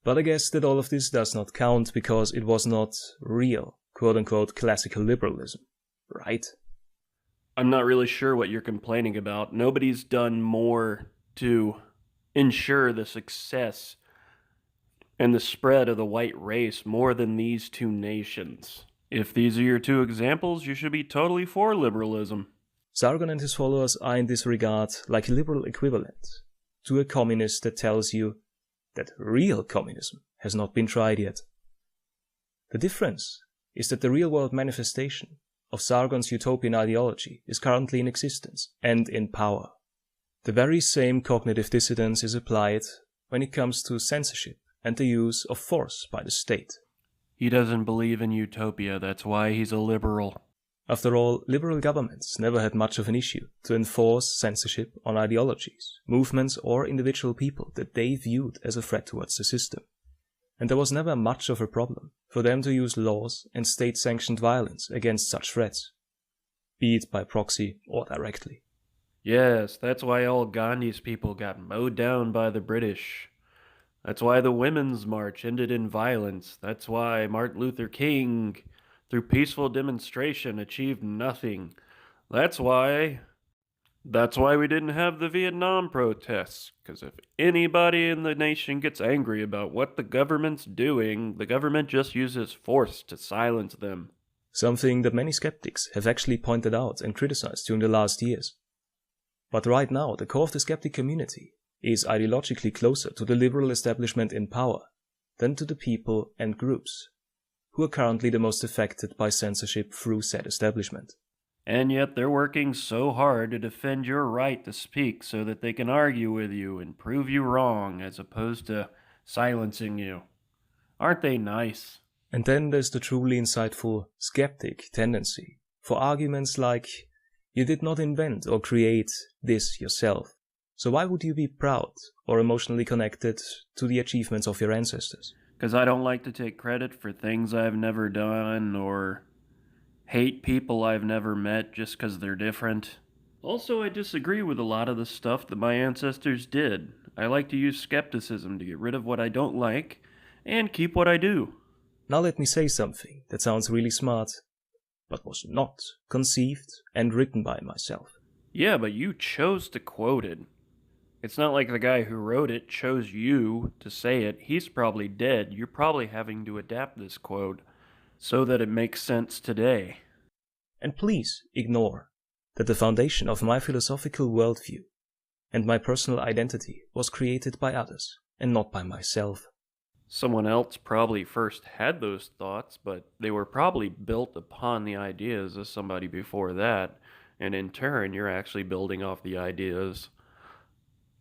But I guess that all of this does not count because it was not real, quote-unquote, classical liberalism, right? I'm not really sure what you're complaining about. Nobody's done more to ensure the success and the spread of the white race more than these two nations. If these are your two examples, you should be totally for liberalism. Sargon and his followers are in this regard like a liberal equivalent to a communist that tells you that real communism has not been tried yet. The difference is that the real-world manifestation of Sargon's utopian ideology is currently in existence and in power. The very same cognitive dissonance is applied when it comes to censorship and the use of force by the state. He doesn't believe in utopia, that's why he's a liberal. After all, liberal governments never had much of an issue to enforce censorship on ideologies, movements or individual people that they viewed as a threat towards the system. And there was never much of a problem for them to use laws and state-sanctioned violence against such threats, be it by proxy or directly. Yes, that's why all Gandhi's people got mowed down by the British. That's why the Women's March ended in violence. That's why Martin Luther King, through peaceful demonstration, achieved nothing. That's why we didn't have the Vietnam protests. Because if anybody in the nation gets angry about what the government's doing, the government just uses force to silence them. Something that many skeptics have actually pointed out and criticized during the last years. But right now, the core of the skeptic community is ideologically closer to the liberal establishment in power than to the people and groups who are currently the most affected by censorship through said establishment. And yet they're working so hard to defend your right to speak so that they can argue with you and prove you wrong as opposed to silencing you. Aren't they nice? And then there's the truly insightful skeptic tendency for arguments like, you did not invent or create this yourself, so why would you be proud or emotionally connected to the achievements of your ancestors? Because I don't like to take credit for things I've never done or hate people I've never met just because they're different. Also, I disagree with a lot of the stuff that my ancestors did. I like to use skepticism to get rid of what I don't like and keep what I do. Now let me say something that sounds really smart, but was not conceived and written by myself. Yeah, but you chose to quote it. It's not like the guy who wrote it chose you to say it. He's probably dead. You're probably having to adapt this quote so that it makes sense today. And please ignore that the foundation of my philosophical worldview and my personal identity was created by others and not by myself. Someone else probably first had those thoughts, but they were probably built upon the ideas of somebody before that, and in turn you're actually building off the ideas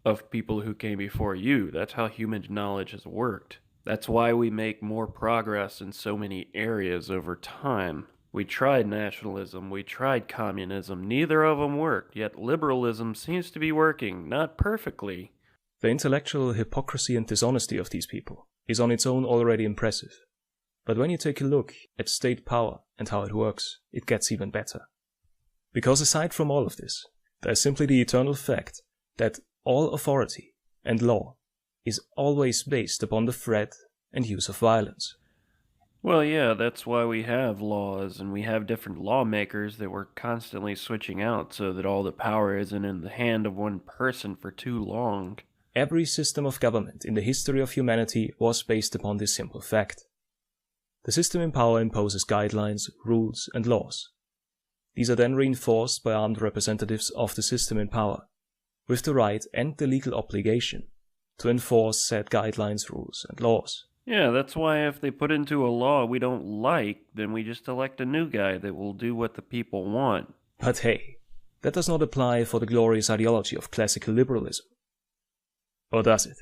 of people who came before you. That's how human knowledge has worked. That's why we make more progress in so many areas over time. We tried nationalism, we tried communism, neither of them worked, yet liberalism seems to be working, not perfectly. The intellectual hypocrisy and dishonesty of these people is on its own already impressive. But when you take a look at state power and how it works, it gets even better. Because aside from all of this, there is simply the eternal fact that all authority and law is always based upon the threat and use of violence. Well, yeah, that's why we have laws, and we have different lawmakers that we're constantly switching out so that all the power isn't in the hand of one person for too long. Every system of government in the history of humanity was based upon this simple fact. The system in power imposes guidelines, rules, and laws. These are then reinforced by armed representatives of the system in power, with the right and the legal obligation to enforce said guidelines, rules, and laws. Yeah, that's why if they put into a law we don't like, then we just elect a new guy that will do what the people want. But hey, that does not apply for the glorious ideology of classical liberalism. Or does it?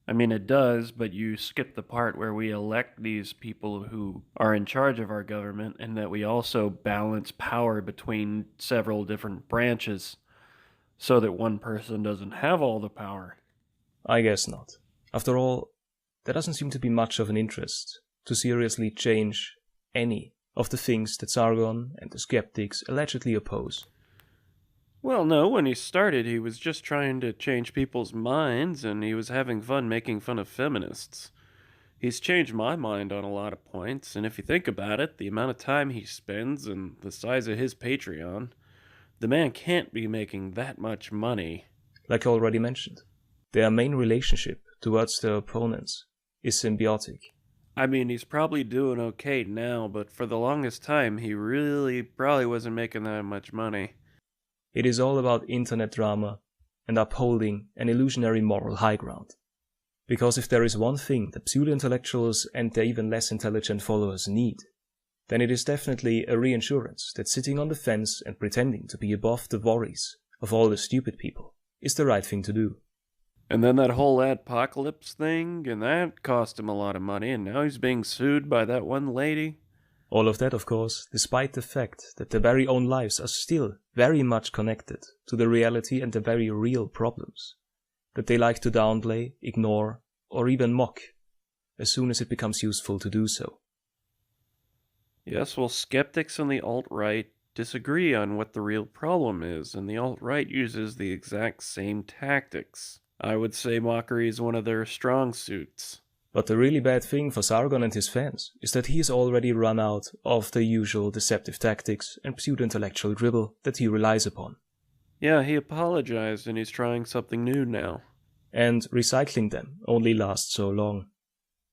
I mean, it does, but you skip the part where we elect these people who are in charge of our government and that we also balance power between several different branches so that one person doesn't have all the power. I guess not. After all, there doesn't seem to be much of an interest to seriously change any of the things that Sargon and the skeptics allegedly oppose. Well, no, when he started, he was just trying to change people's minds, and he was having fun making fun of feminists. He's changed my mind on a lot of points, and if you think about it, the amount of time he spends and the size of his Patreon, the man can't be making that much money. Like I already mentioned, their main relationship towards their opponents is symbiotic. I mean, he's probably doing okay now, but for the longest time, he really probably wasn't making that much money. It is all about internet drama and upholding an illusionary moral high ground. Because if there is one thing that pseudo-intellectuals and their even less intelligent followers need, then it is definitely a reassurance that sitting on the fence and pretending to be above the worries of all the stupid people is the right thing to do. And then that whole adpocalypse thing, and that cost him a lot of money, and now he's being sued by that one lady. All of that, of course, despite the fact that their very own lives are still very much connected to the reality and the very real problems that they like to downplay, ignore, or even mock as soon as it becomes useful to do so. Yes, well, skeptics on the alt-right disagree on what the real problem is, and the alt-right uses the exact same tactics. I would say mockery is one of their strong suits. But the really bad thing for Sargon and his fans is that he has already run out of the usual deceptive tactics and pseudo-intellectual dribble that he relies upon. Yeah, he apologized and he's trying something new now. And recycling them only lasts so long.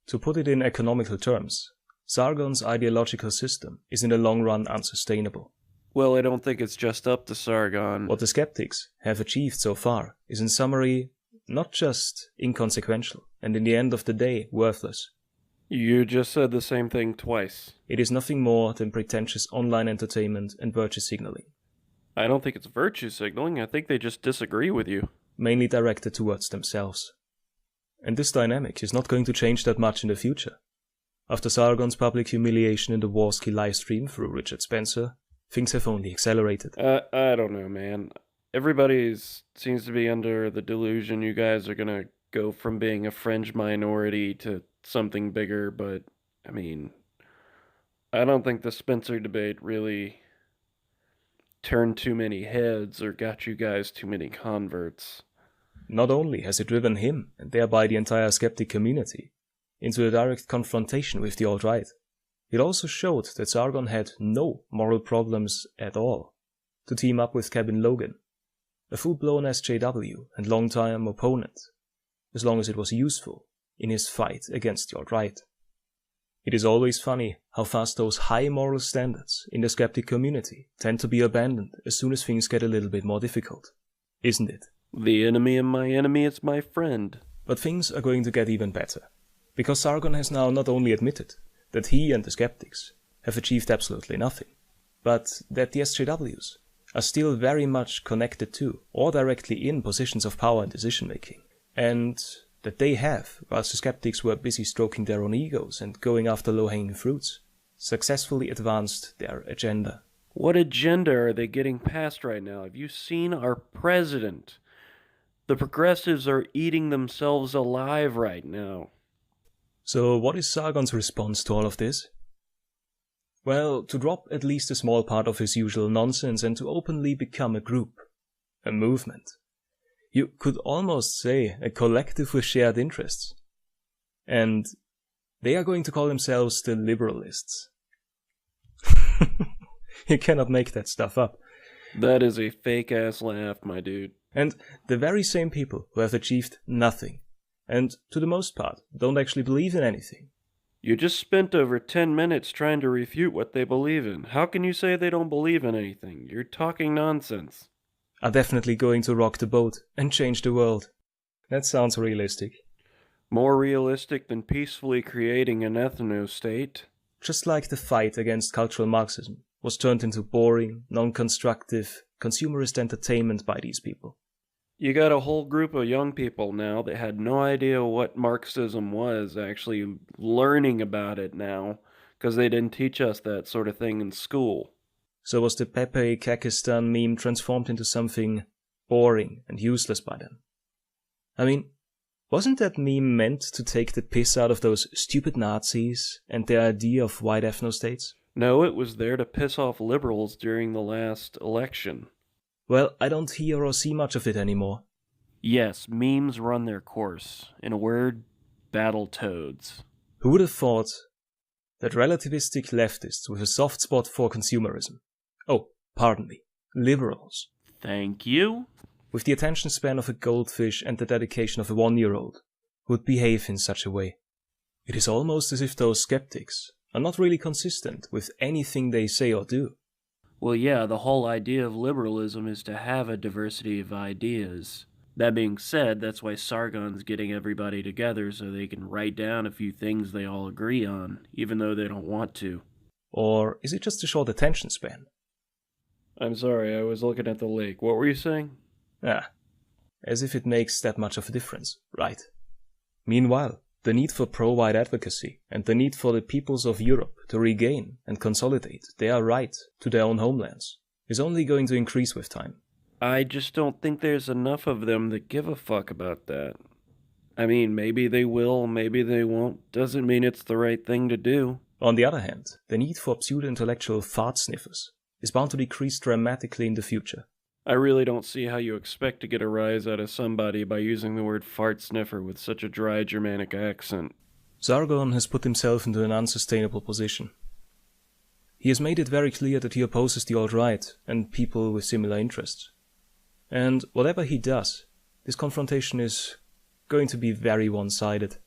To put it in economical terms, Sargon's ideological system is in the long run unsustainable. Well, I don't think it's just up to Sargon. What the skeptics have achieved so far is in summary not just inconsequential, and in the end of the day, worthless. You just said the same thing twice. It is nothing more than pretentious online entertainment and virtue signaling. I don't think it's virtue signaling, I think they just disagree with you. Mainly directed towards themselves. And this dynamic is not going to change that much in the future. After Sargon's public humiliation in the Warski livestream through Richard Spencer, things have only accelerated. I don't know, man. Everybody seems to be under the delusion you guys are gonna go from being a fringe minority to something bigger, but, I mean, I don't think the Spencer debate really turned too many heads or got you guys too many converts. Not only has it driven him, and thereby the entire skeptic community, into a direct confrontation with the alt-right, it also showed that Sargon had no moral problems at all to team up with Kevin Logan, a full-blown SJW and long-time opponent, as long as it was useful in his fight against the alt-right. It is always funny how fast those high moral standards in the skeptic community tend to be abandoned as soon as things get a little bit more difficult, isn't it? The enemy of my enemy is my friend. But things are going to get even better, because Sargon has now not only admitted that he and the skeptics have achieved absolutely nothing, but that the SJWs are still very much connected to or directly in positions of power and decision-making, and that they have, whilst the skeptics were busy stroking their own egos and going after low-hanging fruits, successfully advanced their agenda. What agenda are they getting past right now? Have you seen our president? The progressives are eating themselves alive right now. So what is Sargon's response to all of this? Well, to drop at least a small part of his usual nonsense and to openly become a group, a movement. You could almost say a collective with shared interests. And they are going to call themselves the liberalists. You cannot make that stuff up. That is a fake-ass laugh, my dude. And the very same people who have achieved nothing, and to the most part don't actually believe in anything. You just spent over 10 minutes trying to refute what they believe in. How can you say they don't believe in anything? You're talking nonsense. Are definitely going to rock the boat and change the world. That sounds realistic. More realistic than peacefully creating an ethno-state. Just like the fight against cultural Marxism was turned into boring, non-constructive, consumerist entertainment by these people. You got a whole group of young people now that had no idea what Marxism was, actually learning about it now, because they didn't teach us that sort of thing in school. So was the Pepe Kakistan meme transformed into something boring and useless by them? I mean, wasn't that meme meant to take the piss out of those stupid Nazis and their idea of white ethno-states? No, it was there to piss off liberals during the last election. Well, I don't hear or see much of it anymore. Yes, memes run their course. In a word, battletoads. Who would have thought that relativistic leftists with a soft spot for consumerism, oh, pardon me, liberals, Thank you. with the attention span of a goldfish and the dedication of a 1-year-old, would behave in such a way? It is almost as if those skeptics are not really consistent with anything they say or do. Well, yeah, the whole idea of liberalism is to have a diversity of ideas. That being said, that's why Sargon's getting everybody together so they can write down a few things they all agree on, even though they don't want to. Or is it just a short attention span? I'm sorry, I was looking at the lake. What were you saying? As if it makes that much of a difference, right? Meanwhile, the need for pro-white advocacy and the need for the peoples of Europe to regain and consolidate their right to their own homelands is only going to increase with time. I just don't think there's enough of them that give a fuck about that. I mean, maybe they will, maybe they won't. Doesn't mean it's the right thing to do. On the other hand, the need for pseudo-intellectual fart sniffers is bound to decrease dramatically in the future. I really don't see how you expect to get a rise out of somebody by using the word fart sniffer with such a dry Germanic accent. Sargon has put himself into an unsustainable position. He has made it very clear that he opposes the alt-right and people with similar interests. And whatever he does, this confrontation is going to be very one-sided,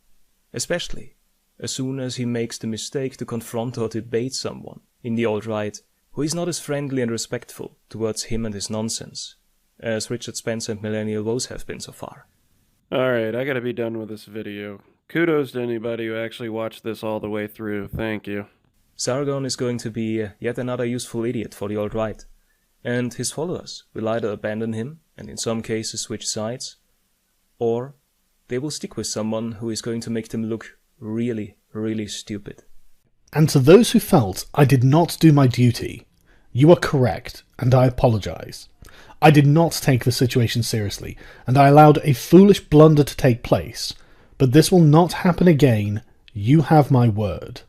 especially as soon as he makes the mistake to confront or debate someone in the alt-right who is not as friendly and respectful towards him and his nonsense as Richard Spencer and Millennial Woes have been so far. Alright, I gotta be done with this video. Kudos to anybody who actually watched this all the way through. Thank you. Sargon is going to be yet another useful idiot for the alt-right, and his followers will either abandon him and in some cases switch sides, or they will stick with someone who is going to make them look really, really stupid. And to those who felt I did not do my duty, you are correct, and I apologise. I did not take the situation seriously, and I allowed a foolish blunder to take place, but this will not happen again, you have my word.